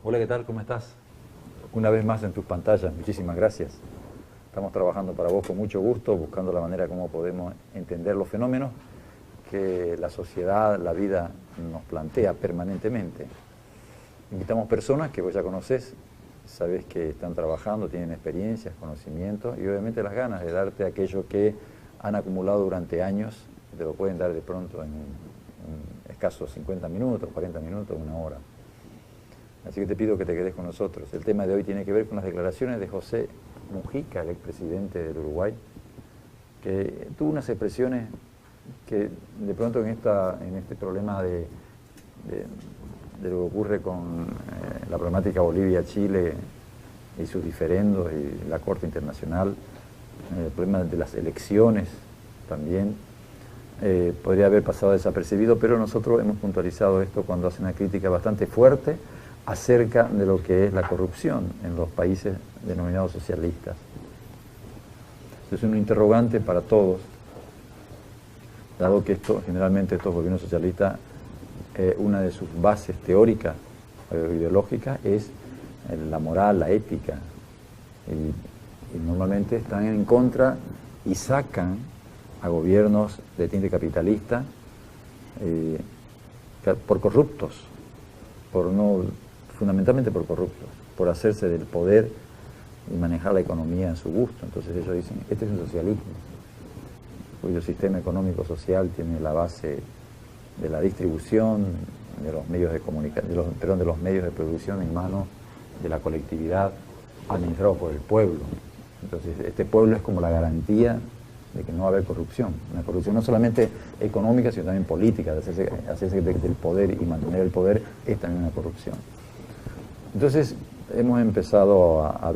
Hola, ¿qué tal? ¿Cómo estás? Una vez más en tus pantallas, muchísimas gracias. Estamos trabajando para vos con mucho gusto, buscando la manera como podemos entender los fenómenos que la sociedad, la vida nos plantea permanentemente. Invitamos personas que vos ya conocés, sabés que están trabajando, tienen experiencias, conocimientos y obviamente las ganas de darte aquello que han acumulado durante años, te lo pueden dar de pronto en escasos 50 minutos, 40 minutos, una hora. Así que te pido que te quedes con nosotros. El tema de hoy tiene que ver con las declaraciones de José Mujica, el expresidente del Uruguay, que tuvo unas expresiones que de pronto en este problema de lo que ocurre con la problemática Bolivia-Chile y sus diferendos y la Corte Internacional, el problema de las elecciones también, podría haber pasado desapercibido, pero nosotros hemos puntualizado esto cuando hace una crítica bastante fuerte acerca de lo que es la corrupción en los países denominados socialistas. Es un interrogante para todos, dado que generalmente estos gobiernos socialistas, una de sus bases teóricas o ideológicas es la moral, la ética, y normalmente están en contra y sacan a gobiernos de tinte capitalista por corruptos, fundamentalmente por corruptos, por hacerse del poder y manejar la economía en su gusto. Entonces ellos dicen, este es un socialismo, cuyo sistema económico social tiene la base de la distribución de los medios de comunicación, de los medios de producción en manos de la colectividad, administrados por el pueblo. Entonces este pueblo es como la garantía de que no va a haber corrupción. Una corrupción no solamente económica, sino también política, de hacerse del poder y mantener el poder es también una corrupción. Entonces hemos empezado a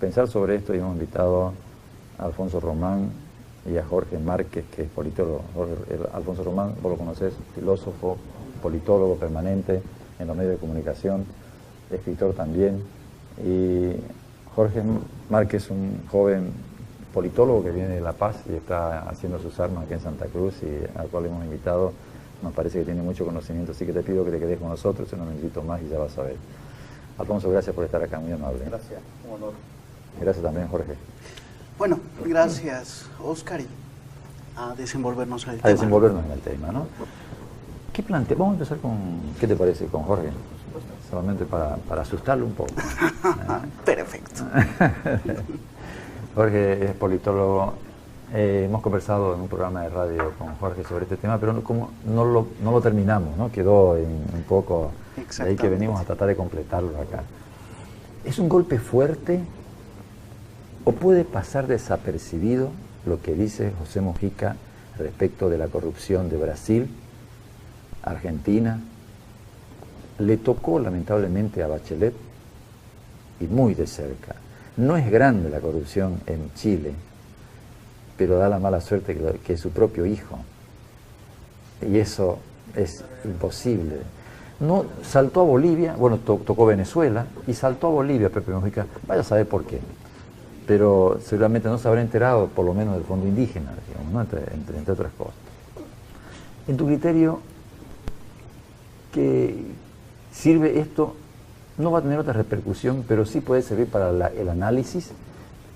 pensar sobre esto y hemos invitado a Alfonso Román y a Jorge Márquez, que es politólogo. Alfonso Román, vos lo conocés, filósofo, politólogo permanente en los medios de comunicación, escritor también. Y Jorge Márquez, un joven politólogo que viene de La Paz y está haciendo sus armas aquí en Santa Cruz y al cual hemos invitado. Nos parece que tiene mucho conocimiento, así que te pido que te quedes con nosotros en un minutito más y ya vas a ver. Alfonso, gracias por estar acá, muy amable. Gracias, un honor. Gracias también, Jorge. Bueno, gracias, Oscar, y a desenvolvernos en el tema. A desenvolvernos en el tema, ¿no? ¿Qué plantea? Vamos a empezar con, ¿qué te parece? Con Jorge, solamente para asustarlo un poco. Perfecto. Jorge es politólogo. Hemos conversado en un programa de radio con Jorge sobre este tema, pero no lo terminamos, ¿no? Quedó un poco de ahí que venimos a tratar de completarlo acá. ¿Es un golpe fuerte o puede pasar desapercibido lo que dice José Mujica respecto de la corrupción de Brasil, Argentina? Le tocó lamentablemente a Bachelet y muy de cerca. No es grande la corrupción en Chile, pero da la mala suerte que es su propio hijo. Y eso es imposible. No saltó a Bolivia, bueno, tocó Venezuela y saltó a Bolivia Pepe Mujica, vaya a saber por qué. Pero seguramente no se habrá enterado, por lo menos del fondo indígena, digamos, ¿no? entre otras cosas. En tu criterio, ¿qué sirve esto? No va a tener otra repercusión, pero sí puede servir para el análisis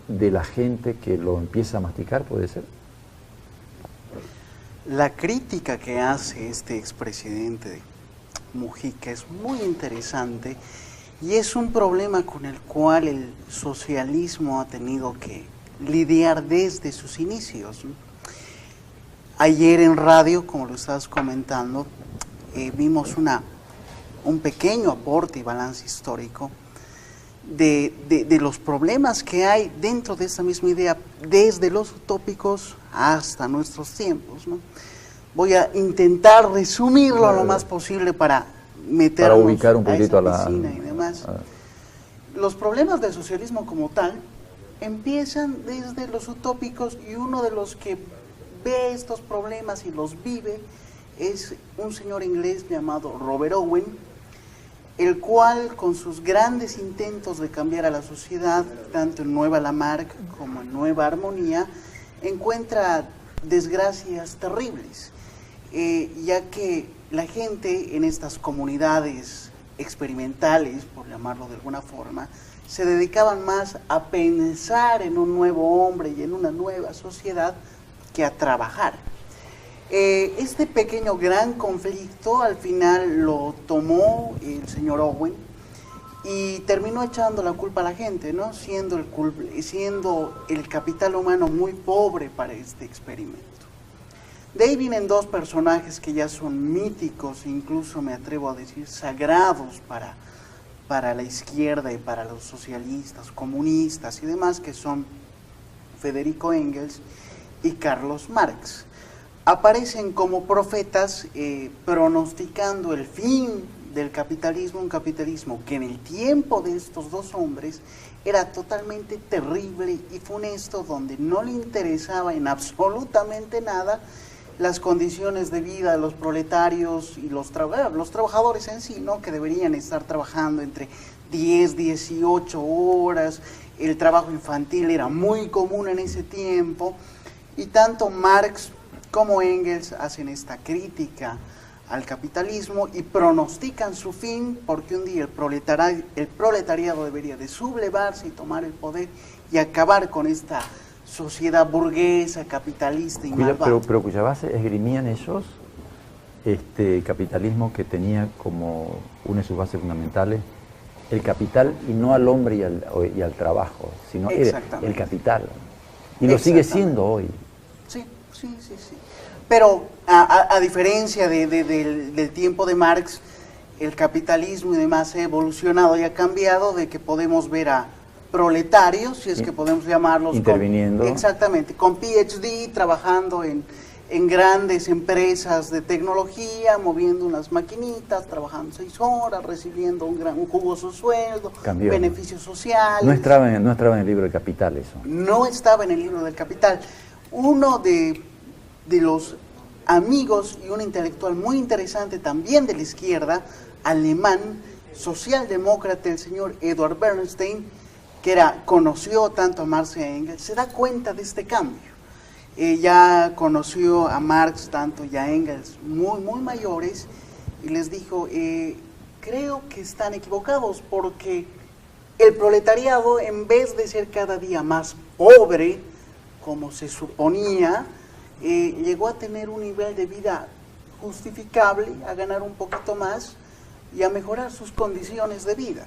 de la gente que lo empieza a masticar, ¿puede ser? La crítica que hace este expresidente Mujica es muy interesante y es un problema con el cual el socialismo ha tenido que lidiar desde sus inicios. Ayer en radio, como lo estabas comentando, vimos un pequeño aporte y balance histórico de los problemas que hay dentro de esta misma idea, desde los utópicos hasta nuestros tiempos, ¿no? Voy a intentar resumirlo lo más posible para meternos para ubicar un poquito a esa piscina y demás. Los problemas del socialismo como tal empiezan desde los utópicos y uno de los que ve estos problemas y los vive es un señor inglés llamado Robert Owen, el cual con sus grandes intentos de cambiar a la sociedad, tanto en Nueva Lamarck como en Nueva Armonía, encuentra desgracias terribles, ya que la gente en estas comunidades experimentales, por llamarlo de alguna forma, se dedicaban más a pensar en un nuevo hombre y en una nueva sociedad que a trabajar. Este pequeño gran conflicto al final lo tomó el señor Owen y terminó echando la culpa a la gente, ¿no? Siendo el capital humano muy pobre para este experimento. De ahí vienen dos personajes que ya son míticos, incluso me atrevo a decir sagrados para la izquierda y para los socialistas, comunistas y demás, que son Federico Engels y Carlos Marx. Aparecen como profetas pronosticando el fin del capitalismo, un capitalismo que en el tiempo de estos dos hombres era totalmente terrible y funesto, donde no le interesaba en absolutamente nada las condiciones de vida de los proletarios y los trabajadores en sí, ¿no? Que deberían estar trabajando entre 10, 18 horas, el trabajo infantil era muy común en ese tiempo, y tanto Marx como Engels hacen esta crítica al capitalismo y pronostican su fin, porque un día el proletariado debería de sublevarse y tomar el poder y acabar con esta sociedad burguesa, capitalista y malvada. Pero cuya base esgrimían ellos capitalismo que tenía como una de sus bases fundamentales el capital, y no al hombre y al trabajo, sino el capital. Y lo sigue siendo hoy. Sí. Pero a diferencia del tiempo de Marx, el capitalismo y demás ha evolucionado y ha cambiado, de que podemos ver a proletarios, si es que podemos llamarlos, interviniendo. Exactamente, con PhD, trabajando en grandes empresas de tecnología, moviendo unas maquinitas, trabajando 6 horas, recibiendo un jugoso sueldo, Cambió. Beneficios sociales. No estaba en el libro del Capital eso. No estaba en el libro del Capital. Uno de los amigos y un intelectual muy interesante también de la izquierda, alemán, socialdemócrata, el señor Eduard Bernstein, que conoció tanto a Marx y a Engels, se da cuenta de este cambio. Ya conoció a Marx tanto y a Engels muy mayores, y les dijo, creo que están equivocados, porque el proletariado, en vez de ser cada día más pobre, como se suponía, llegó a tener un nivel de vida justificable, a ganar un poquito más y a mejorar sus condiciones de vida.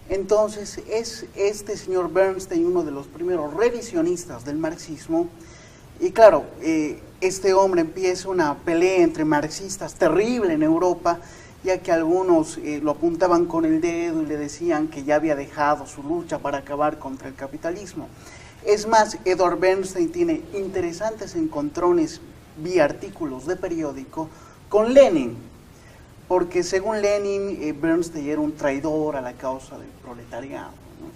Entonces es este señor Bernstein uno de los primeros revisionistas del marxismo, y claro, este hombre empieza una pelea entre marxistas terrible en Europa, ya que algunos lo apuntaban con el dedo y le decían que ya había dejado su lucha para acabar contra el capitalismo. Es más, Eduard Bernstein tiene interesantes encontrones vía artículos de periódico con Lenin, porque según Lenin, Bernstein era un traidor a la causa del proletariado, ¿no?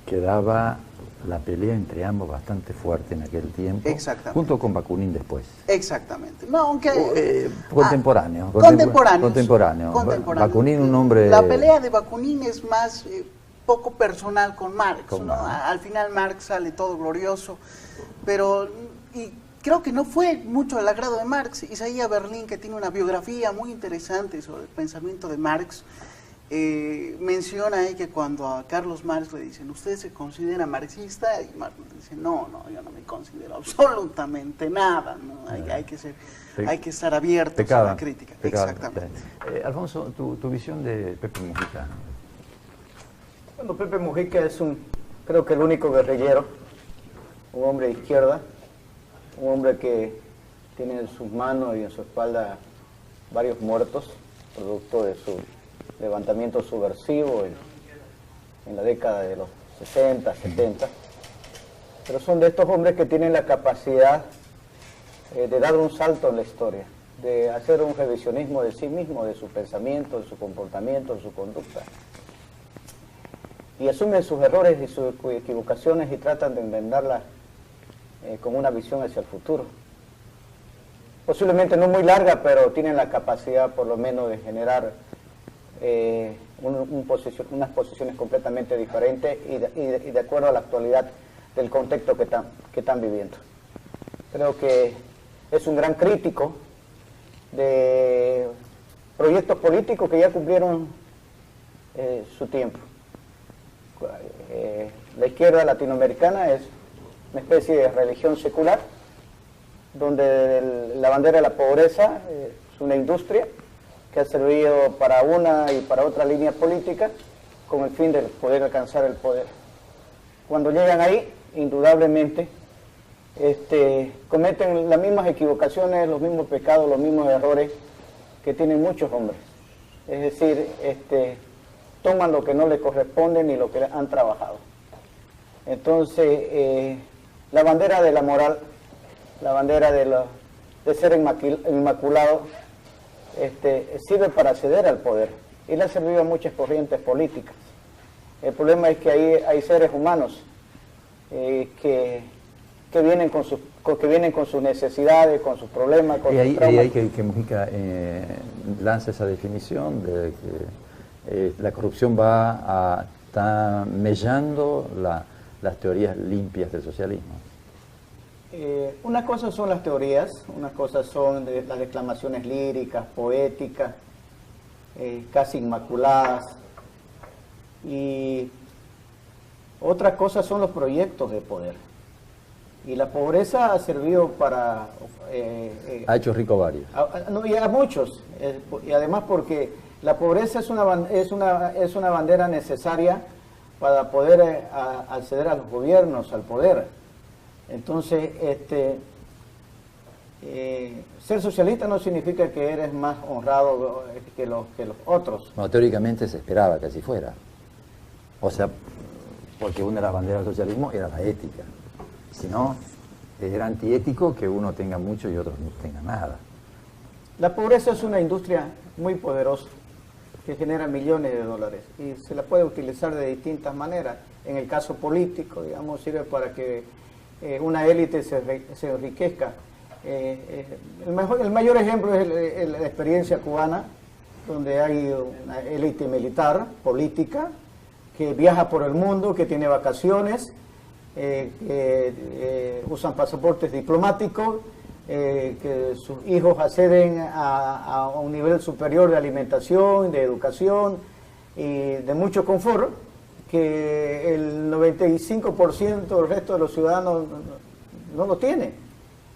Quedaba la pelea entre ambos bastante fuerte en aquel tiempo. Exactamente. Junto con Bakunin después. Exactamente. No, aunque contemporáneo. Bakunin, un hombre... La pelea de Bakunin es más poco personal con Marx, ¿no? Al final Marx sale todo glorioso, pero y creo que no fue mucho del agrado de Marx. Isaías Berlin, que tiene una biografía muy interesante sobre el pensamiento de Marx, menciona ahí que cuando a Carlos Marx le dicen, ¿usted se considera marxista? Y Marx dice, no, yo no me considero absolutamente nada, ¿no? Hay que estar abiertos a la crítica. Exactamente. Alfonso, tu visión de Pepe Mujica. Bueno, Pepe Mujica es creo que el único guerrillero, un hombre de izquierda, un hombre que tiene en sus manos y en su espalda varios muertos, producto de su levantamiento subversivo en la década de los 60, 70, pero son de estos hombres que tienen la capacidad de dar un salto en la historia, de hacer un revisionismo de sí mismo, de su pensamiento, de su comportamiento, de su conducta, y asumen sus errores y sus equivocaciones y tratan de enmendarlas con una visión hacia el futuro. Posiblemente no muy larga, pero tienen la capacidad por lo menos de generar unas posiciones completamente diferentes y de acuerdo a la actualidad del contexto que están viviendo. Creo que es un gran crítico de proyectos políticos que ya cumplieron su tiempo. La izquierda latinoamericana es una especie de religión secular, donde la bandera de la pobreza es una industria que ha servido para una y para otra línea política con el fin de poder alcanzar el poder. Cuando llegan ahí, indudablemente, cometen las mismas equivocaciones, los mismos pecados, los mismos errores que tienen muchos hombres. Es decir, toman lo que no les corresponde ni lo que han trabajado. Entonces, la bandera de la moral, la bandera de ser inmaculado, sirve para acceder al poder y le ha servido a muchas corrientes políticas. El problema es que ahí hay seres humanos que vienen con sus necesidades, con sus problemas, con sus traumas. Y ahí que Mujica lanza esa definición de que la corrupción está mellando las teorías limpias del socialismo. Una cosa son las teorías, unas cosas son las declamaciones líricas, poéticas, casi inmaculadas, y otra cosa son los proyectos de poder. Y la pobreza ha servido para... ha hecho rico varios. Y a muchos, y además porque la pobreza es una bandera necesaria para poder acceder a los gobiernos, al poder. Entonces, ser socialista no significa que eres más honrado que los otros. Bueno, teóricamente se esperaba que así fuera. O sea, porque una de las banderas del socialismo era la ética. Si no, era antiético que uno tenga mucho y otros no tengan nada. La pobreza es una industria muy poderosa que genera millones de dólares y se la puede utilizar de distintas maneras. En el caso político, digamos, sirve para que una élite se enriquezca. El mayor ejemplo es la experiencia cubana, donde hay una élite militar, política, que viaja por el mundo, que tiene vacaciones, que usan pasaportes diplomáticos, que sus hijos acceden a un nivel superior de alimentación, de educación y de mucho confort, que el 95% del resto de los ciudadanos no lo tiene.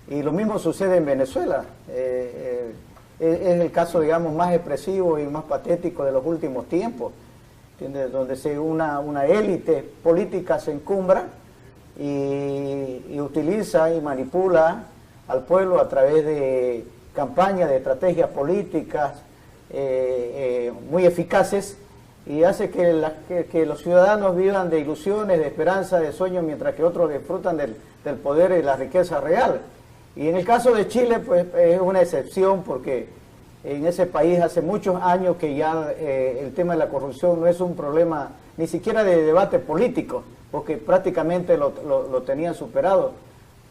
Y lo mismo sucede en Venezuela. Es el caso, digamos, más expresivo y más patético de los últimos tiempos, ¿entiendes? Donde una élite política se encumbra y utiliza y manipula al pueblo a través de campañas, de estrategias políticas muy eficaces, y hace que los ciudadanos vivan de ilusiones, de esperanza, de sueños, mientras que otros disfrutan del poder y la riqueza real. Y en el caso de Chile, pues es una excepción, porque en ese país hace muchos años que ya el tema de la corrupción no es un problema ni siquiera de debate político, porque prácticamente lo tenían superado.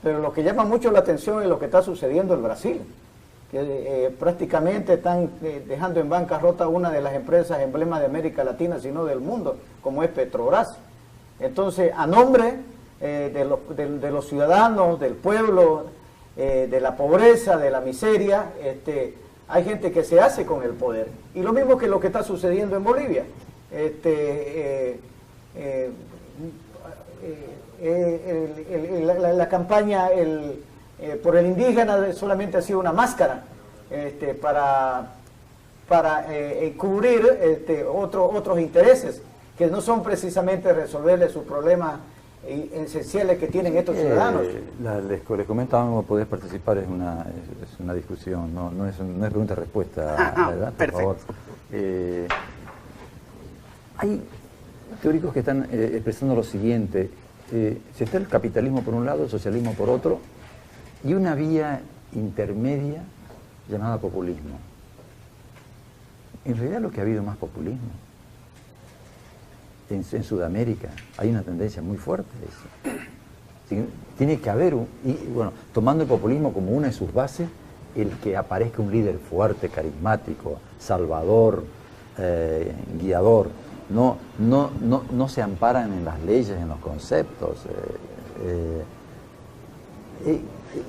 Pero lo que llama mucho la atención es lo que está sucediendo en Brasil, que prácticamente están dejando en bancarrota una de las empresas emblemas de América Latina, sino del mundo, como es Petrobras. Entonces, a nombre de los ciudadanos, del pueblo, de la pobreza, de la miseria, hay gente que se hace con el poder. Y lo mismo que lo que está sucediendo en Bolivia. La campaña por el indígena solamente ha sido una máscara para cubrir otros intereses que no son precisamente resolverle sus problemas esenciales que tienen estos ciudadanos. Les comento, podés participar, es una discusión, no es pregunta-respuesta, ¿verdad? Por favor. Hay teóricos que están expresando lo siguiente: se está el capitalismo por un lado, el socialismo por otro, y una vía intermedia llamada populismo. En realidad lo que ha habido más populismo. En Sudamérica hay una tendencia muy fuerte a eso. Tiene que haber, tomando el populismo como una de sus bases, el que aparezca un líder fuerte, carismático, salvador, guiador. No se amparan en las leyes, en los conceptos.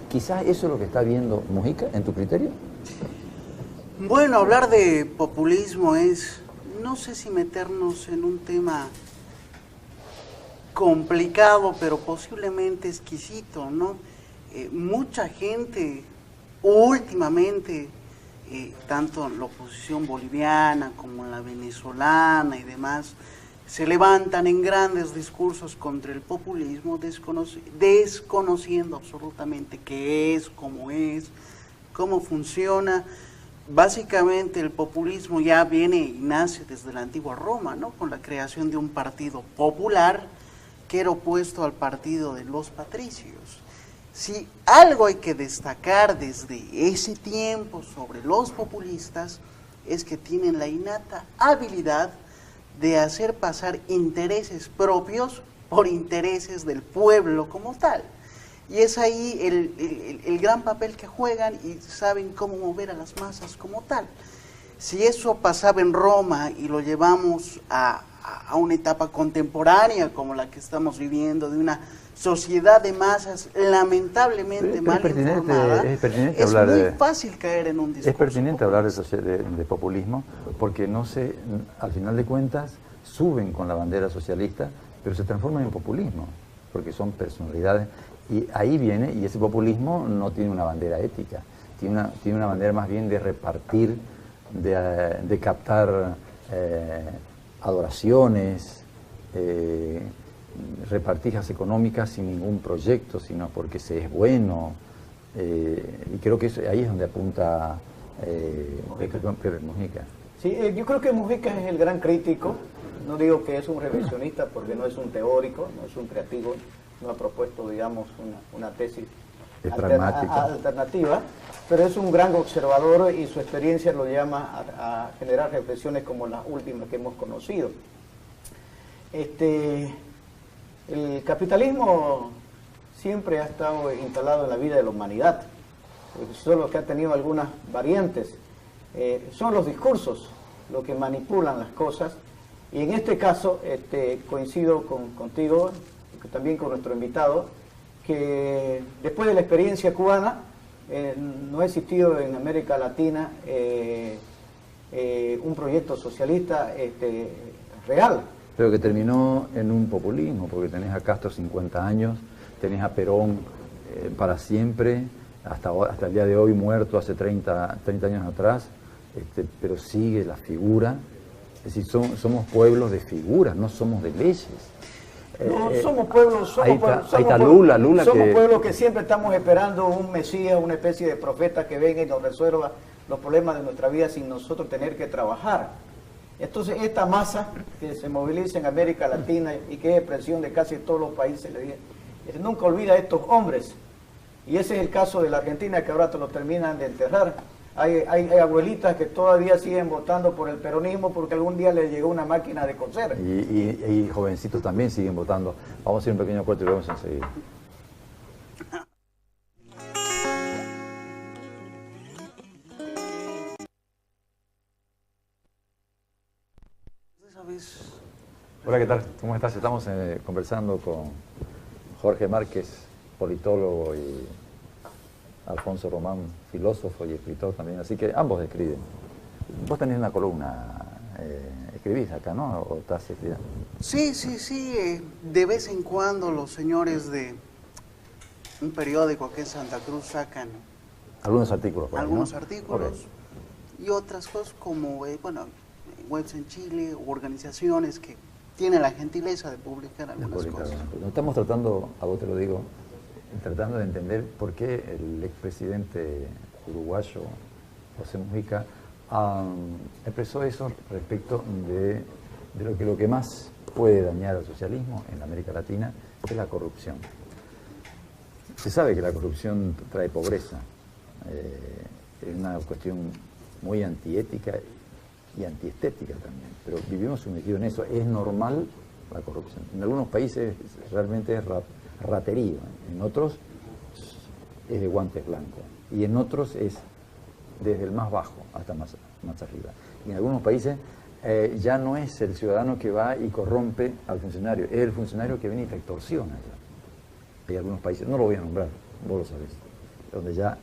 Quizás eso es lo que está viendo Mujica, en tu criterio. Bueno, hablar de populismo es, no sé si meternos en un tema complicado, pero posiblemente exquisito, ¿no? Mucha gente últimamente, tanto en la oposición boliviana como en la venezolana y demás, se levantan en grandes discursos contra el populismo, desconociendo absolutamente qué es, cómo funciona. Básicamente el populismo ya viene y nace desde la antigua Roma, ¿no? Con la creación de un partido popular que era opuesto al partido de los patricios. Si algo hay que destacar desde ese tiempo sobre los populistas es que tienen la innata habilidad de hacer pasar intereses propios por intereses del pueblo como tal. Y es ahí el gran papel que juegan y saben cómo mover a las masas como tal. Si eso pasaba en Roma y lo llevamos a una etapa contemporánea como la que estamos viviendo, de una sociedad de masas lamentablemente mal informada, es muy fácil caer en un discurso. Es pertinente hablar de populismo porque al final de cuentas suben con la bandera socialista, pero se transforman en populismo, porque son personalidades. Y ahí viene, y ese populismo no tiene una bandera ética, tiene una bandera más bien de repartir, de captar adoraciones, repartijas económicas sin ningún proyecto, sino porque se es bueno. Y creo que ahí es donde apunta Pepe Mujica. Sí, yo creo que Mujica es el gran crítico. No digo que es un revisionista porque no es un teórico, no es un creativo, no ha propuesto, digamos, una tesis alternativa, pero es un gran observador y su experiencia lo llama a generar reflexiones como las últimas que hemos conocido. El capitalismo siempre ha estado instalado en la vida de la humanidad, solo que ha tenido algunas variantes. Son los discursos los que manipulan las cosas, y en este caso coincido contigo, también con nuestro invitado, que después de la experiencia cubana no ha existido en América Latina un proyecto socialista real. Pero que terminó en un populismo, porque tenés a Castro 50 años, tenés a Perón para siempre, hasta el día de hoy muerto hace 30 años atrás, pero sigue la figura. Es decir, somos pueblos de figuras, no somos de leyes. No, somos pueblos, ahí está Lula somos pueblos que siempre estamos esperando un mesías, una especie de profeta que venga y nos resuelva los problemas de nuestra vida sin nosotros tener que trabajar. Entonces esta masa que se moviliza en América Latina y que es expresión de casi todos los países, nunca olvida a estos hombres. Y ese es el caso de la Argentina, que ahora te lo terminan de enterrar. Hay abuelitas que todavía siguen votando por el peronismo porque algún día les llegó una máquina de coser. Y jovencitos también siguen votando. Vamos a hacer un pequeño corte y volvemos enseguida. Hola, ¿qué tal? ¿Cómo estás? Estamos conversando con Jorge Márquez, politólogo, y Alfonso Román, filósofo y escritor también, así que ambos escriben. Vos tenés una columna, escribís acá, ¿no? ¿O estás escribiendo? Sí, de vez en cuando los señores de un periódico aquí en Santa Cruz sacan algunos artículos, artículos, okay. Y otras cosas como, webs en Chile u organizaciones que tienen la gentileza de publicar algunas cosas. Estamos tratando, a vos te lo digo, tratando de entender por qué el expresidente uruguayo José Mujica expresó eso respecto de lo que más puede dañar al socialismo en América Latina, que es la corrupción. Se sabe que la corrupción trae pobreza, es una cuestión muy antiética y antiestética también, pero vivimos sumergidos en eso. Es normal la corrupción. En algunos países realmente es raterío, en otros es de guantes blancos y en otros es desde el más bajo hasta más arriba. Y en algunos países ya no es el ciudadano que va y corrompe al funcionario, es el funcionario que viene y te extorsiona. Hay algunos países, no lo voy a nombrar, vos lo sabés, donde ya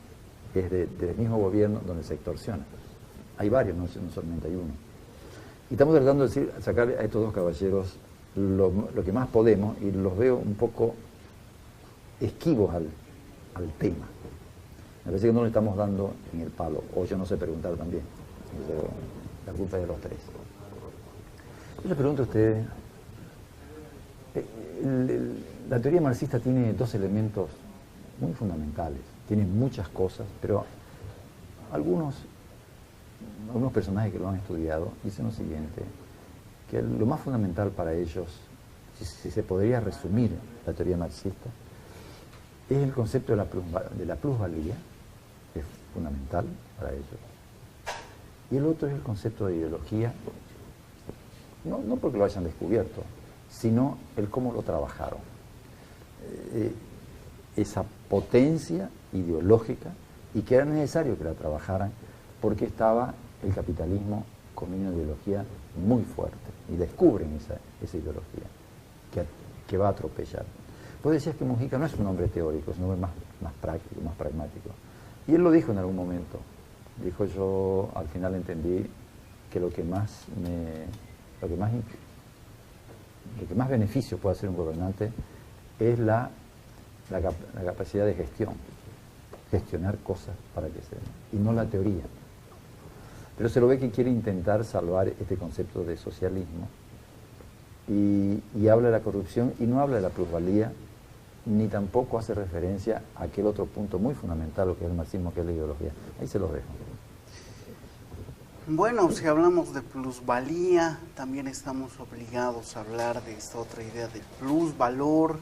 es del mismo gobierno donde se extorsiona. hay varios, no solamente hay uno. Y estamos tratando de sacar a estos dos caballeros lo que más podemos, y los veo un poco esquivos al tema. Me parece que no le estamos dando en el palo, o yo no sé preguntar también. Pero la culpa es de los tres. Yo les pregunto a ustedes, la teoría marxista tiene dos elementos muy fundamentales, tiene muchas cosas, pero algunos personajes que lo han estudiado dicen lo siguiente, que lo más fundamental para ellos, si se podría resumir la teoría marxista, es el concepto de la plusvalía, que es fundamental para ellos, y el otro es el concepto de ideología, no porque lo hayan descubierto, sino el cómo lo trabajaron. Esa potencia ideológica, y que era necesario que la trabajaran porque estaba el capitalismo con una ideología muy fuerte, y descubren esa ideología que va a atropellar. Vos decías que Mujica no es un hombre teórico, es un hombre más práctico, más pragmático. Y él lo dijo en algún momento. Dijo: yo al final entendí que lo que más beneficio puede hacer un gobernante es la capacidad de gestión, gestionar cosas para que se den, y no la teoría. Pero se lo ve que quiere intentar salvar este concepto de socialismo y habla de la corrupción y no habla de la plusvalía, ni tampoco hace referencia a aquel otro punto muy fundamental, lo que es el marxismo, que es la ideología. Ahí se los dejo. Bueno, si hablamos de plusvalía, también estamos obligados a hablar de esta otra idea de plusvalor,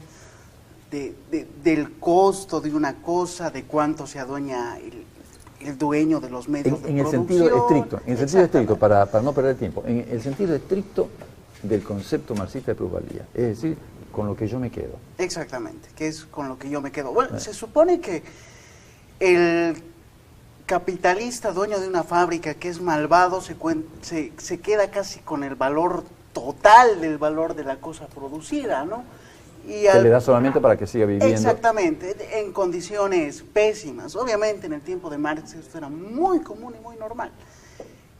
del costo de una cosa, de cuánto se adueña el dueño de los medios de en el producción. En el sentido estricto, para no perder tiempo, en el sentido estricto del concepto marxista de plusvalía, es decir, con lo que yo me quedo. Exactamente, que es con lo que yo me quedo. Bueno, se supone que el capitalista, dueño de una fábrica que es malvado, se queda casi con el valor total del valor de la cosa producida, ¿no? Y se le da solamente para que siga viviendo. Exactamente, en condiciones pésimas. Obviamente en el tiempo de Marx esto era muy común y muy normal.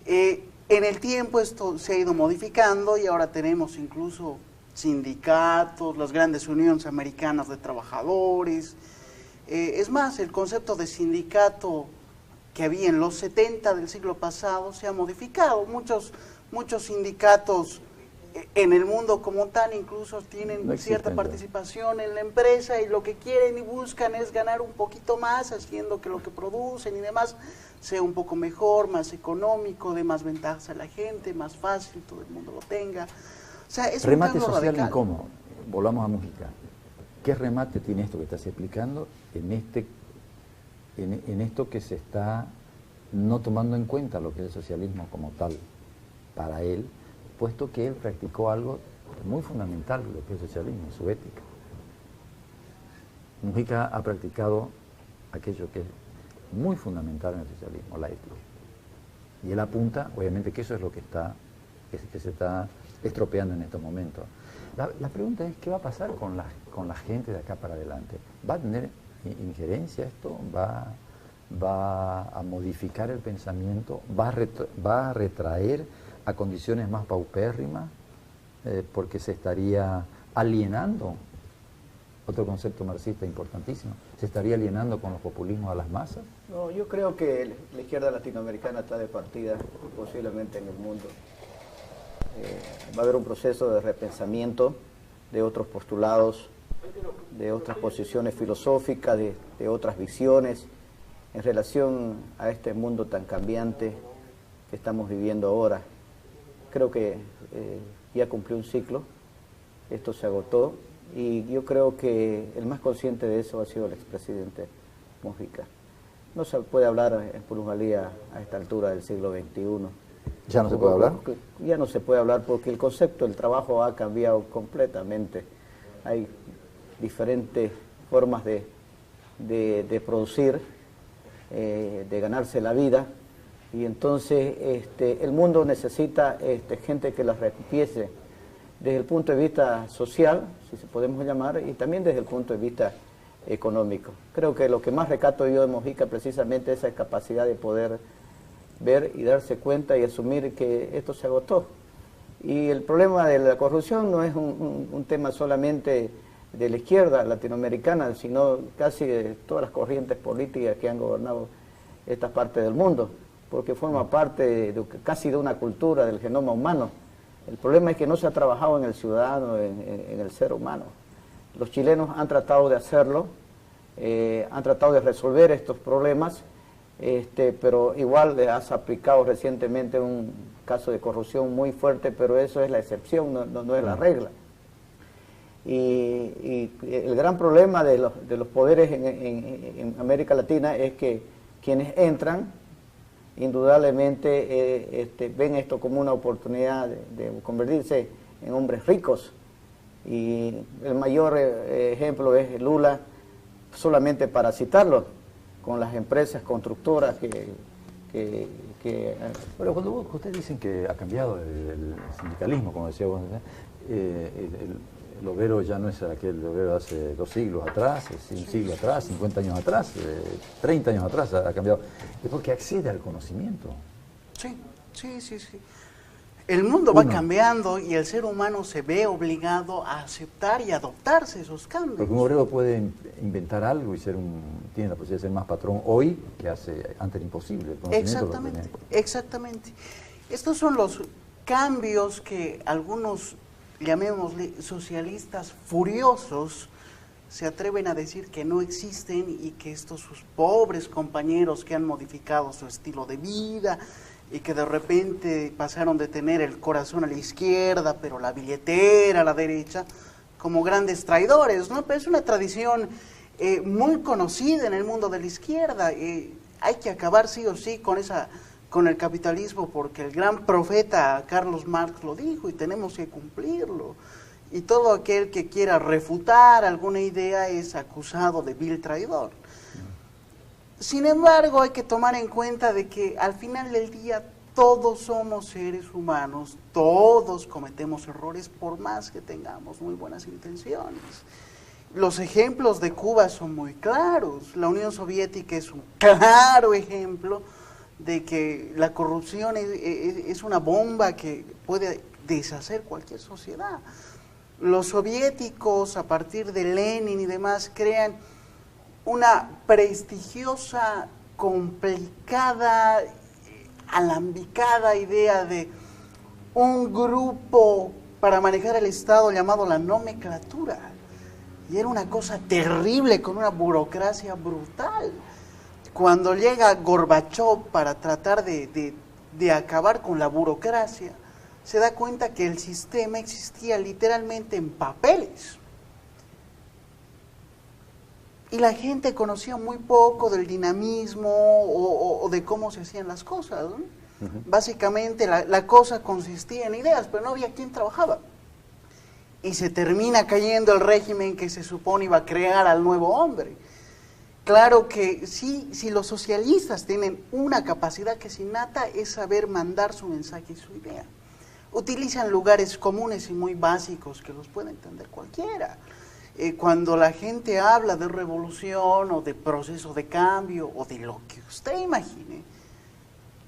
En el tiempo esto se ha ido modificando y ahora tenemos incluso sindicatos, las grandes uniones americanas de trabajadores. Es más, el concepto de sindicato que había en los 70 del siglo pasado se ha modificado. Muchos sindicatos en el mundo como tal incluso tienen cierta participación en la empresa, y lo que quieren y buscan es ganar un poquito más, haciendo que lo que producen y demás sea un poco mejor, más económico, dé más ventajas a la gente, más fácil, todo el mundo lo tenga. O sea, es remate un social radical. incómodo. Volvamos a Mujica. ¿Qué remate tiene esto que estás explicando en esto que se está no tomando en cuenta lo que es el socialismo como tal para él, puesto que él practicó algo muy fundamental, lo que es el socialismo, su ética? Mujica ha practicado aquello que es muy fundamental en el socialismo, la ética. Y él apunta, obviamente, que eso es lo que se está estropeando en estos momentos. La pregunta es, ¿qué va a pasar con la gente de acá para adelante? ¿Va a tener injerencia esto? ¿Va a modificar el pensamiento? ¿Va a retraer a condiciones más paupérrimas? Porque se estaría alienando, otro concepto marxista importantísimo, se estaría alienando con los populismos a las masas. No, yo creo que la izquierda latinoamericana está de partida, posiblemente en el mundo. Va a haber un proceso de repensamiento de otros postulados, de otras posiciones filosóficas, de otras visiones en relación a este mundo tan cambiante que estamos viviendo ahora. Creo que ya cumplió un ciclo, esto se agotó, y yo creo que el más consciente de eso ha sido el expresidente Mujica. No se puede hablar en plusvalía a esta altura del siglo XXI. ¿Ya no se puede hablar? Ya no se puede hablar porque el concepto del trabajo ha cambiado completamente. Hay diferentes formas de producir, de ganarse la vida, y entonces el mundo necesita gente que las empiece desde el punto de vista social, si se podemos llamar, y también desde el punto de vista económico. Creo que lo que más recato yo de Mujica precisamente es esa capacidad de poder ver y darse cuenta y asumir que esto se agotó. Y el problema de la corrupción no es un tema solamente de la izquierda latinoamericana, sino casi de todas las corrientes políticas que han gobernado esta parte del mundo, porque forma parte casi de una cultura del genoma humano. El problema es que no se ha trabajado en el ciudadano, en el ser humano. Los chilenos han tratado de hacerlo, han tratado de resolver estos problemas, pero igual les has aplicado recientemente un caso de corrupción muy fuerte, pero eso es la excepción, no es la regla. Y el gran problema de los poderes en América Latina es que quienes entran, indudablemente ven esto como una oportunidad de convertirse en hombres ricos. Y el mayor ejemplo es Lula, solamente para citarlo, con las empresas constructoras que Pero cuando ustedes dicen que ha cambiado el sindicalismo, como decía vos, el obrero ya no es aquel obrero de hace 2 siglos atrás, un siglo atrás, 50 años atrás, 30 años atrás ha cambiado. Es porque accede al conocimiento. Sí. El mundo va cambiando y el ser humano se ve obligado a aceptar y adoptarse esos cambios. Porque un obrero puede inventar algo y tiene la posibilidad de ser más patrón hoy que antes era imposible. Exactamente. Estos son los cambios que algunos, llamémosle socialistas furiosos, se atreven a decir que no existen y que estos sus pobres compañeros que han modificado su estilo de vida y que de repente pasaron de tener el corazón a la izquierda, pero la billetera a la derecha, como grandes traidores, ¿no? Pero es una tradición muy conocida en el mundo de la izquierda. Hay que acabar sí o sí con el capitalismo, porque el gran profeta Carlos Marx lo dijo y tenemos que cumplirlo. Y todo aquel que quiera refutar alguna idea es acusado de vil traidor. Sin embargo, hay que tomar en cuenta de que al final del día todos somos seres humanos, todos cometemos errores por más que tengamos muy buenas intenciones. Los ejemplos de Cuba son muy claros. La Unión Soviética es un claro ejemplo de que la corrupción es una bomba que puede deshacer cualquier sociedad. Los soviéticos, a partir de Lenin y demás, crean una prestigiosa, complicada, alambicada idea de un grupo para manejar el Estado llamado la nomenclatura. Y era una cosa terrible, con una burocracia brutal. Cuando llega Gorbachov para tratar de acabar con la burocracia, se da cuenta que el sistema existía literalmente en papeles. Y la gente conocía muy poco del dinamismo o de cómo se hacían las cosas, ¿no? Básicamente la cosa consistía en ideas, pero no había quien trabajaba. Y se termina cayendo el régimen que se supone iba a crear al nuevo hombre. Claro que sí, si los socialistas tienen una capacidad que es innata, es saber mandar su mensaje y su idea. Utilizan lugares comunes y muy básicos que los puede entender cualquiera. Cuando la gente habla de revolución o de proceso de cambio o de lo que usted imagine,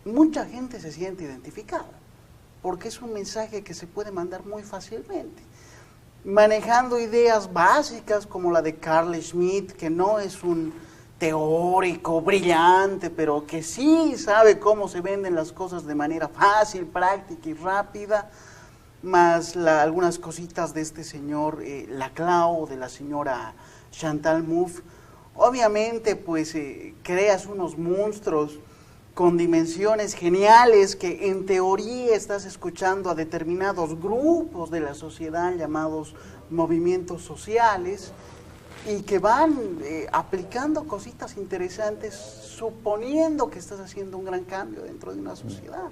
mucha gente se siente identificada, porque es un mensaje que se puede mandar muy fácilmente, manejando ideas básicas como la de Carl Schmitt, que no es un teórico brillante, pero que sí sabe cómo se venden las cosas de manera fácil, práctica y rápida, más algunas cositas de este señor Laclau, de la señora Chantal Mouffe. Obviamente, pues creas unos monstruos con dimensiones geniales que en teoría estás escuchando a determinados grupos de la sociedad llamados movimientos sociales y que van aplicando cositas interesantes suponiendo que estás haciendo un gran cambio dentro de una sociedad.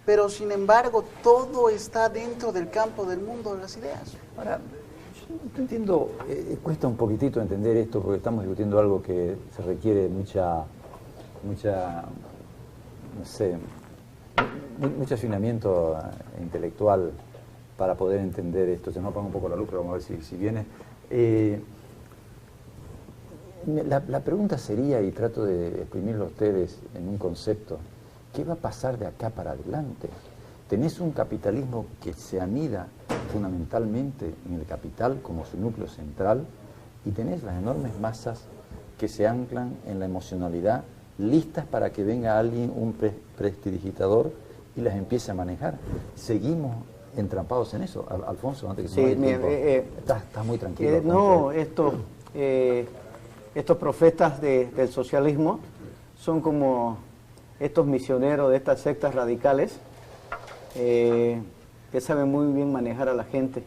Pero sin embargo todo está dentro del campo del mundo de las ideas. Ahora, yo no entiendo, cuesta un poquitito entender esto porque estamos discutiendo algo que se requiere mucha no sé, mucho afinamiento intelectual para poder entender esto. Se nos apaga un poco la luz, pero vamos a ver si viene. La pregunta sería, y trato de exprimirlo a ustedes en un concepto, ¿qué va a pasar de acá para adelante? Tenés un capitalismo que se anida fundamentalmente en el capital como su núcleo central y tenés las enormes masas que se anclan en la emocionalidad, listas para que venga alguien, un prestidigitador, y las empiece a manejar. Seguimos entrampados en eso. Alfonso, antes que se Sí, me vaya el tiempo, estás muy tranquilo. No, estos profetas del socialismo son como estos misioneros de estas sectas radicales que saben muy bien manejar a la gente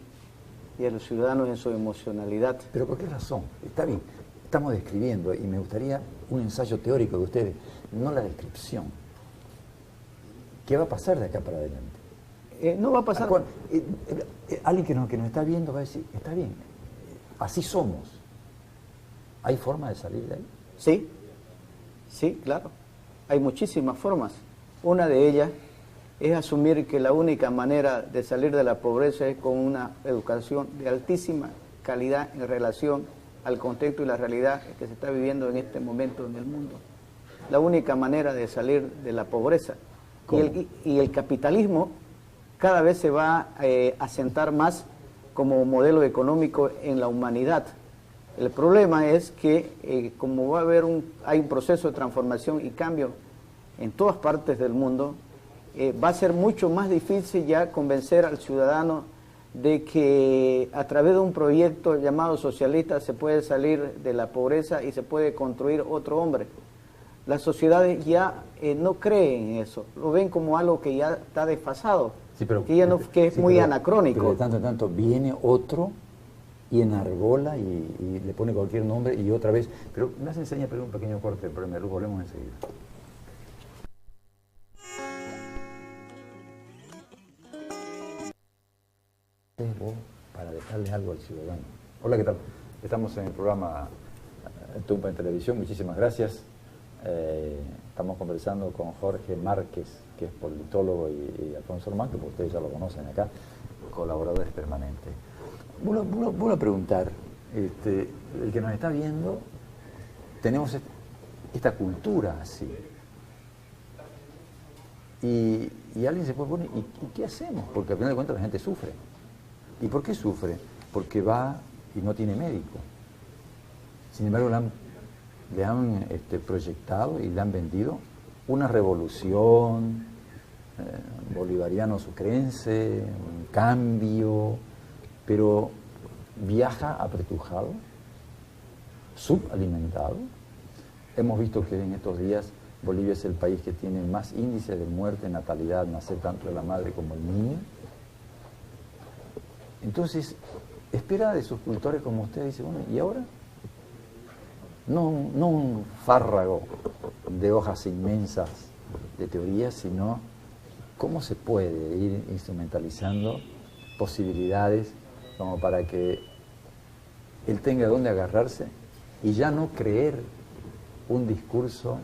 y a los ciudadanos en su emocionalidad. ¿Pero por qué razón? Está bien, estamos describiendo y me gustaría un ensayo teórico de ustedes, no la descripción. ¿Qué va a pasar de acá para adelante? No va a pasar. Alguien que nos está viendo va a decir, está bien, así somos. ¿Hay forma de salir de ahí? Sí, sí, claro. Hay muchísimas formas. Una de ellas es asumir que la única manera de salir de la pobreza es con una educación de altísima calidad en relación al contexto y la realidad que se está viviendo en este momento en el mundo. La única manera de salir de la pobreza. Y el capitalismo cada vez se va a asentar más como modelo económico en la humanidad. El problema es que como va a haber hay un proceso de transformación y cambio en todas partes del mundo, va a ser mucho más difícil ya convencer al ciudadano de que a través de un proyecto llamado socialista se puede salir de la pobreza y se puede construir otro hombre. Las sociedades ya no creen en eso, lo ven como algo que ya está desfasado, sí, pero, que es muy anacrónico. Pero de tanto en tanto viene otro y enarbola y le pone cualquier nombre y otra vez. Pero me hace enseñar un pequeño corte, pero me lo volvemos enseguida. Vos para dejarle algo al ciudadano. Hola, ¿qué tal? Estamos en el programa Tumpa en Televisión, muchísimas gracias. Estamos conversando con Jorge Márquez, que es politólogo, y Alfonso Román, que ustedes ya lo conocen acá, colaboradores permanentes. Vuelvo a preguntar, el que nos está viendo, tenemos esta cultura así. Y alguien se puede poner, ¿y qué hacemos? Porque al final de cuentas la gente sufre. ¿Y por qué sufre? Porque va y no tiene médico. Sin embargo, le han proyectado y le han vendido una revolución, bolivariano sucrense, un cambio, pero viaja apretujado, subalimentado. Hemos visto que en estos días Bolivia es el país que tiene más índice de muerte, natalidad, nacer tanto de la madre como el niño. Entonces, espera de sus cultores como usted, dice, bueno, ¿y ahora? No un fárrago de hojas inmensas de teoría, sino cómo se puede ir instrumentalizando posibilidades como para que él tenga dónde agarrarse y ya no creer un discurso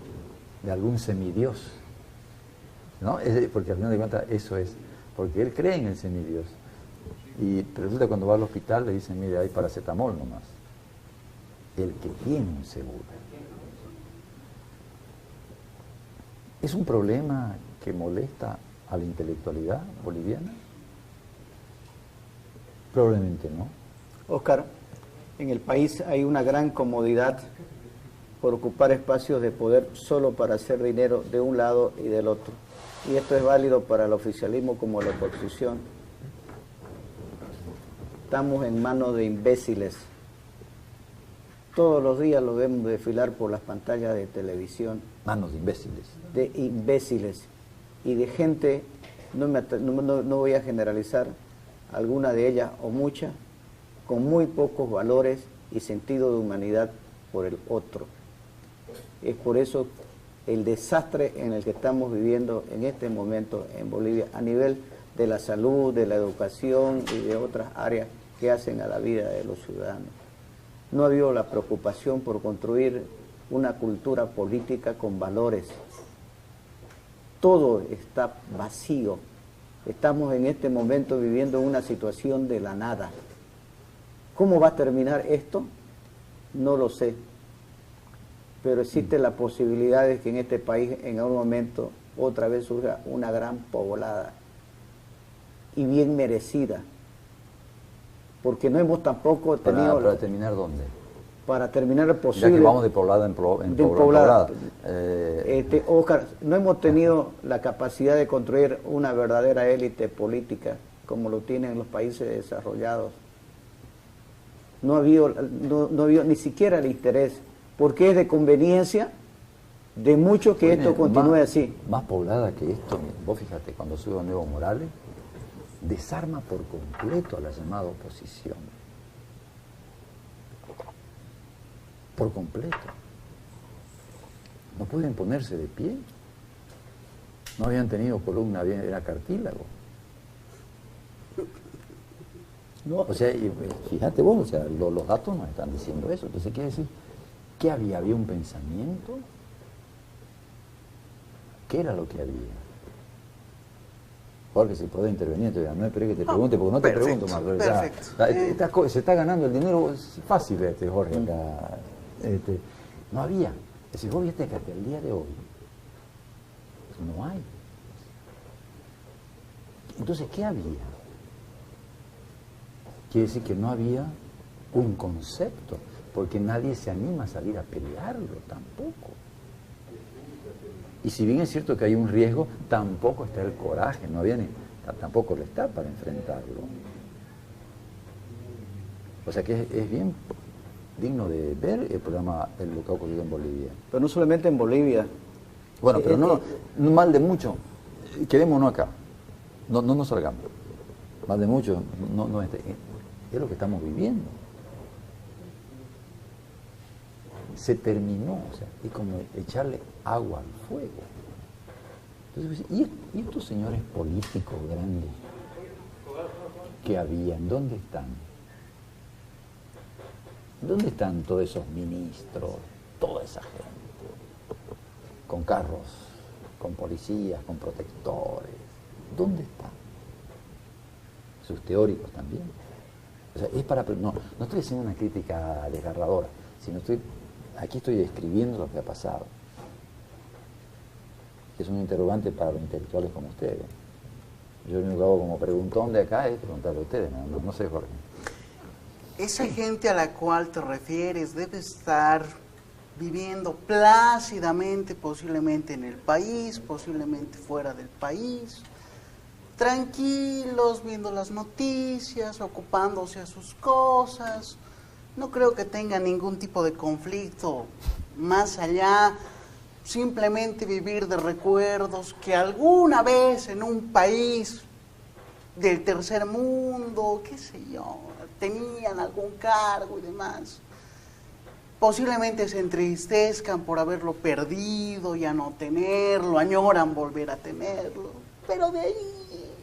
de algún semidios, ¿no? Porque al final de cuentas eso es, porque él cree en el semidios. Pero resulta que cuando va al hospital le dicen, mire, hay paracetamol nomás. El que tiene un seguro. ¿Es un problema que molesta a la intelectualidad boliviana? Probablemente no. Oscar, en el país hay una gran comodidad por ocupar espacios de poder solo para hacer dinero de un lado y del otro. Y esto es válido para el oficialismo como la oposición. Estamos en manos de imbéciles. Todos los días lo vemos desfilar por las pantallas de televisión. Manos de imbéciles. De imbéciles y de gente, no voy a generalizar, alguna de ellas o muchas, con muy pocos valores y sentido de humanidad por el otro. Es por eso el desastre en el que estamos viviendo en este momento en Bolivia, a nivel de la salud, de la educación y de otras áreas que hacen a la vida de los ciudadanos. No ha habido la preocupación por construir una cultura política con valores. Todo está vacío. Estamos en este momento viviendo una situación de la nada. ¿Cómo va a terminar esto? No lo sé. Pero existe la posibilidad de que en este país en algún momento otra vez surja una gran poblada y bien merecida, porque no hemos tampoco tenido... ¿Para terminar dónde? Para terminar lo posible... Ya que vamos de poblada en poblada. Óscar, no hemos tenido la capacidad de construir una verdadera élite política como lo tienen los países desarrollados. No ha habido ni siquiera el interés, porque es de conveniencia de muchos que esto continúe así. Más poblada que esto, vos fíjate, cuando sube Evo Morales, desarma por completo a la llamada oposición. Por completo. No pueden ponerse de pie. No habían tenido columna, era cartílago. No. O sea, fíjate vos, o sea, los datos nos están diciendo eso. Entonces, quiere decir, ¿qué había? ¿Había un pensamiento? ¿Qué era lo que había? Jorge, si podés intervenir, no esperé que te pregunte, porque no te pregunto más. Perfecto. Se está ganando el dinero, es fácil, Jorge, acá. No había. Es decir, vos viste que hasta el día de hoy no hay. Entonces, ¿qué había? Quiere decir que no había un concepto, porque nadie se anima a salir a pelearlo tampoco. Y si bien es cierto que hay un riesgo, tampoco está el coraje, no había tampoco lo está para enfrentarlo. O sea que es bien digno de ver el programa, lo que ha ocurrido en Bolivia. Pero no solamente en Bolivia. Bueno, pero no mal de mucho, quedémonos acá, no nos salgamos. Mal de mucho, es lo que estamos viviendo. Se terminó, o sea, es como echarle agua al fuego. Entonces, ¿y estos señores políticos grandes que habían? ¿Dónde están? ¿Dónde están todos esos ministros, toda esa gente? Con carros, con policías, con protectores. ¿Dónde están? Sus teóricos también. O sea, es para... No estoy haciendo una crítica desgarradora, sino aquí estoy describiendo lo que ha pasado. Es un interrogante para los intelectuales como ustedes. Yo lo único que hago como preguntón de acá es preguntarle a ustedes, no sé, Jorge. Esa gente a la cual te refieres debe estar viviendo plácidamente, posiblemente en el país, posiblemente fuera del país, tranquilos, viendo las noticias, ocupándose a sus cosas. No creo que tenga ningún tipo de conflicto más allá, simplemente vivir de recuerdos que alguna vez en un país del tercer mundo, qué sé yo, tenían algún cargo y demás. Posiblemente se entristezcan por haberlo perdido, ya no tenerlo, añoran volver a tenerlo, pero de ahí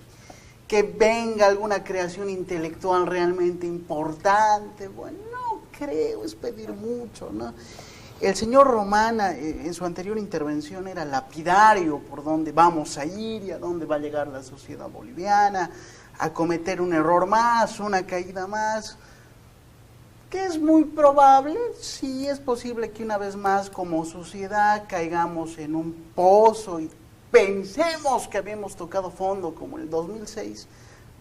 que venga alguna creación intelectual realmente importante, bueno, no creo, es pedir mucho, ¿no? El señor Romana en su anterior intervención era lapidario por dónde vamos a ir y a dónde va a llegar la sociedad boliviana, a cometer un error más, una caída más, que es muy probable, sí es posible que una vez más como sociedad caigamos en un pozo y pensemos que habíamos tocado fondo como en el 2006,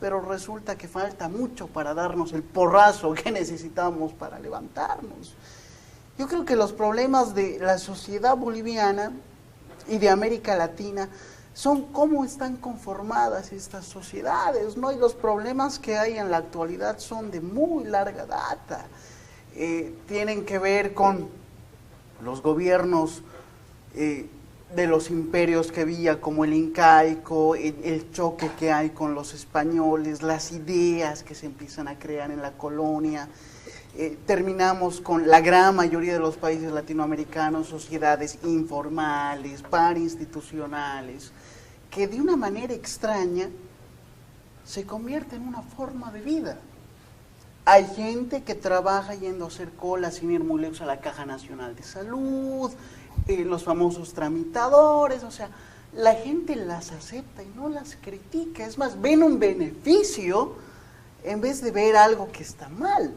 pero resulta que falta mucho para darnos el porrazo que necesitamos para levantarnos. Yo creo que los problemas de la sociedad boliviana y de América Latina son cómo están conformadas estas sociedades, ¿no? Y los problemas que hay en la actualidad son de muy larga data. Tienen que ver con los gobiernos de los imperios que había, como el incaico, el choque que hay con los españoles, las ideas que se empiezan a crear en la colonia. Terminamos con la gran mayoría de los países latinoamericanos, sociedades informales, parainstitucionales, que de una manera extraña se convierte en una forma de vida. Hay gente que trabaja yendo a hacer cola sin ir muy lejos a la Caja Nacional de Salud, los famosos tramitadores, o sea, la gente las acepta y no las critica, es más, ven un beneficio en vez de ver algo que está mal.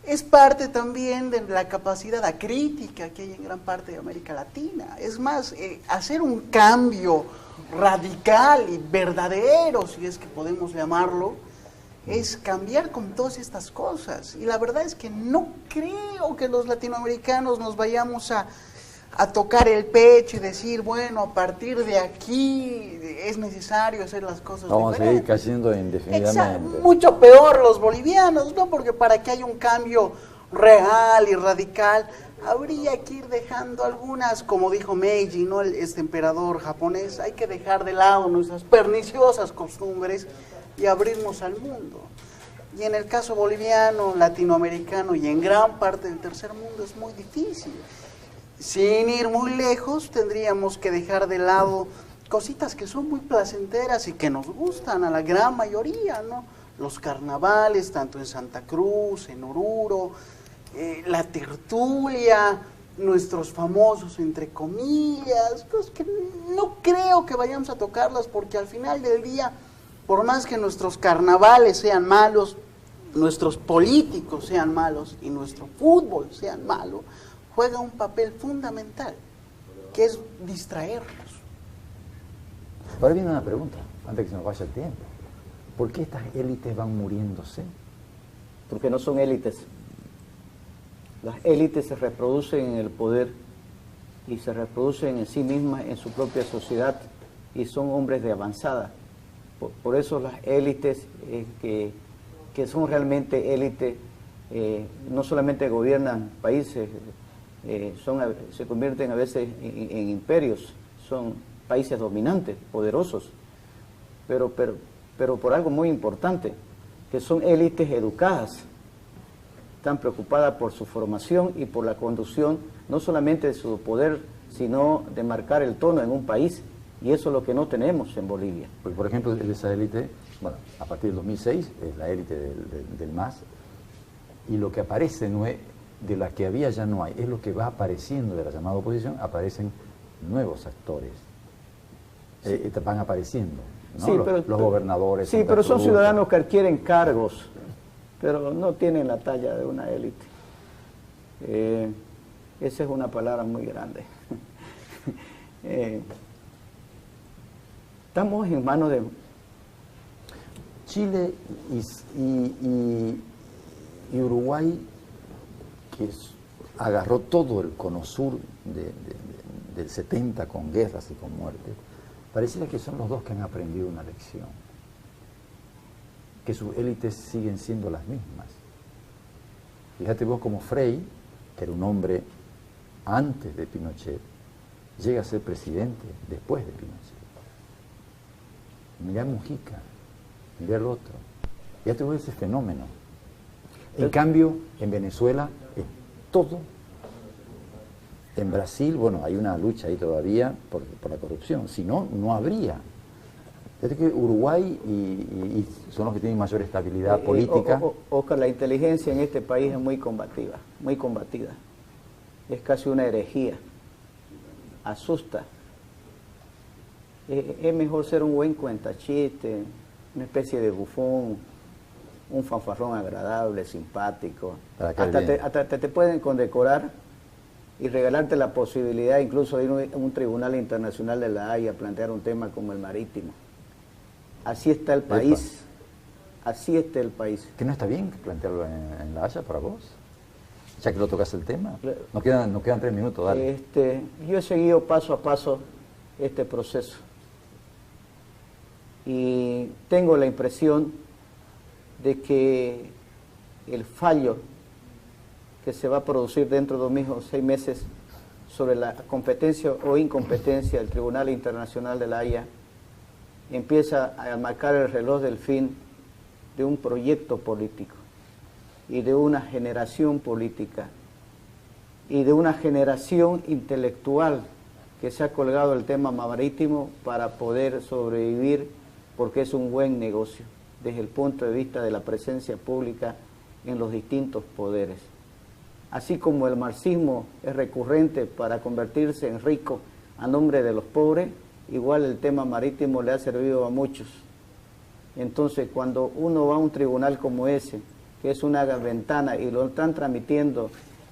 es parte también de la capacidad crítica que hay en gran parte de América Latina. Es más, hacer un cambio radical y verdadero, si es que podemos llamarlo, es cambiar con todas estas cosas. Y la verdad es que no creo que los latinoamericanos nos vayamos a tocar el pecho y decir, bueno, a partir de aquí es necesario hacer las cosas Vamos diferentes. a seguir cayendo indefinidamente. Mucho peor los bolivianos, ¿no? Porque para que haya un cambio real y radical, habría que ir dejando algunas, como dijo Meiji, ¿no? Este emperador japonés, hay que dejar de lado nuestras perniciosas costumbres y abrirnos al mundo. Y en el caso boliviano, latinoamericano y en gran parte del tercer mundo es muy difícil. Sin ir muy lejos, tendríamos que dejar de lado cositas que son muy placenteras y que nos gustan a la gran mayoría, ¿no? Los carnavales, tanto en Santa Cruz, en Oruro, la tertulia, nuestros famosos entre comillas, cosas que no creo que vayamos a tocarlas porque al final del día, por más que nuestros carnavales sean malos, nuestros políticos sean malos y nuestro fútbol sean malo, juega un papel fundamental, que es distraernos. Ahora viene una pregunta, antes que se nos vaya el tiempo. ¿Por qué estas élites van muriéndose? Porque no son élites. Las élites se reproducen en el poder y se reproducen en sí mismas, en su propia sociedad, y son hombres de avanzada. Por eso las élites que son realmente élites, no solamente gobiernan países, se convierten a veces en imperios, son países dominantes, poderosos, pero por algo muy importante, que son élites educadas, están preocupadas por su formación y por la conducción, no solamente de su poder, sino de marcar el tono en un país, y eso es lo que no tenemos en Bolivia. Porque, por ejemplo, esa élite, bueno, a partir del 2006, es la élite del MAS, y lo que aparece no es, de la que había ya no hay, es lo que va apareciendo de la llamada oposición, aparecen nuevos actores, van apareciendo, ¿no? Sí, los gobernadores. Sí, pero son ciudadanos que adquieren cargos, pero no tienen la talla de una élite. Esa es una palabra muy grande. Estamos en manos de... Chile y Uruguay, que agarró todo el cono sur del 70 con guerras y con muertes, pareciera que son los dos que han aprendido una lección, que sus élites siguen siendo las mismas. Fíjate vos como Frei, que era un hombre antes de Pinochet, llega a ser presidente después de Pinochet. Mirá Mujica, mirá el otro. Ya tuvo ese fenómeno. En cambio, en Venezuela es todo. En Brasil, bueno, hay una lucha ahí todavía por la corrupción. Si no, no habría. Es que Uruguay y son los que tienen mayor estabilidad política. Oscar, la inteligencia en este país es muy combativa, muy combatida. Es casi una herejía. Asusta. Es mejor ser un buen cuentachiste, una especie de bufón, un fanfarrón agradable, simpático. Hasta te pueden condecorar y regalarte la posibilidad incluso de ir a un tribunal internacional de La Haya a plantear un tema como el marítimo. Así está el país. Así está el país. ¿Que no está bien plantearlo en La Haya para vos? Ya que lo tocas el tema. Nos quedan 3 minutos, dale. Yo he seguido paso a paso este proceso. Y tengo la impresión de que el fallo que se va a producir dentro de 2 o 6 meses sobre la competencia o incompetencia del Tribunal Internacional de La Haya empieza a marcar el reloj del fin de un proyecto político y de una generación política y de una generación intelectual que se ha colgado el tema marítimo para poder sobrevivir, porque es un buen negocio desde el punto de vista de la presencia pública en los distintos poderes. Así como el marxismo es recurrente para convertirse en rico a nombre de los pobres, igual el tema marítimo le ha servido a muchos. Entonces, cuando uno va a un tribunal como ese, que es una ventana, y lo están transmitiendo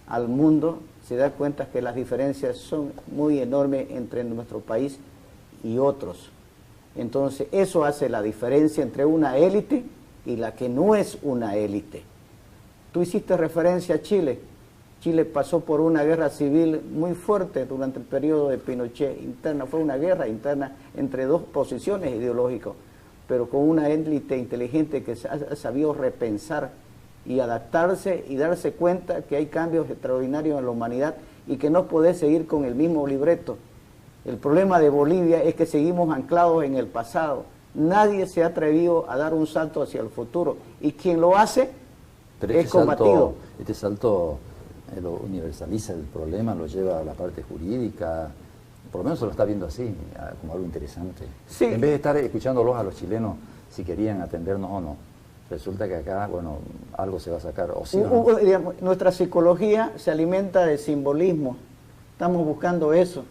al mundo, se da cuenta que las diferencias son muy enormes entre nuestro país y otros. Entonces, eso hace la diferencia entre una élite y la que no es una élite. Tú hiciste referencia a Chile. Chile pasó por una guerra civil muy fuerte durante el periodo de Pinochet interna. Fue una guerra interna entre dos posiciones ideológicas, pero con una élite inteligente que ha sabido repensar y adaptarse y darse cuenta que hay cambios extraordinarios en la humanidad y que no podés seguir con el mismo libreto. El problema de Bolivia es que seguimos anclados en el pasado. Nadie se ha atrevido a dar un salto hacia el futuro, y quien lo hace es combatido. Este salto lo universaliza el problema, lo lleva a la parte jurídica, por lo menos se lo está viendo así, como algo interesante. Sí. En vez de estar escuchándolos a los chilenos si querían atendernos o no, resulta que acá, bueno, algo se va a sacar, o sí o no. Digamos, nuestra psicología se alimenta de simbolismo, estamos buscando eso.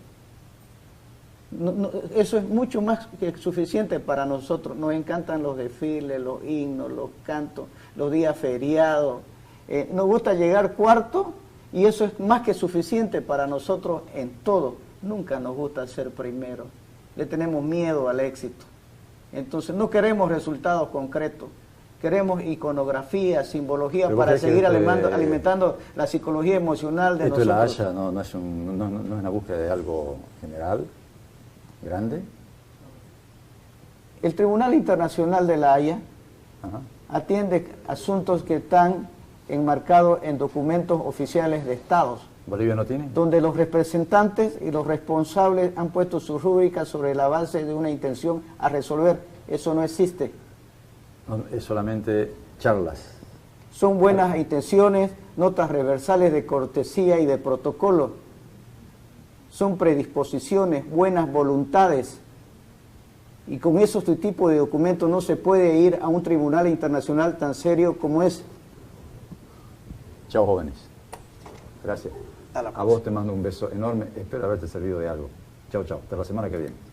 Eso es mucho más que suficiente para nosotros. Nos encantan los desfiles, los himnos, los cantos, los días feriados. Nos gusta llegar cuarto, y eso es más que suficiente para nosotros en todo. Nunca nos gusta ser primero. Le tenemos miedo al éxito. Entonces no queremos resultados concretos. Queremos iconografía, simbología, para seguir alimentando la psicología emocional de nosotros. Esto de la Haya no es una búsqueda de algo general, grande. El Tribunal Internacional de la Haya atiende asuntos que están enmarcados en documentos oficiales de estados. ¿Bolivia no tiene? Donde los representantes y los responsables han puesto sus rúbricas sobre la base de una intención a resolver. Eso no existe. No, es solamente charlas. Son buenas intenciones, notas reversales de cortesía y de protocolo. Son predisposiciones, buenas voluntades. Y con esos tipo de documentos no se puede ir a un tribunal internacional tan serio como es. Chao, jóvenes. Gracias. A vos te mando un beso enorme. Espero haberte servido de algo. Chao, chao. Hasta la semana que viene.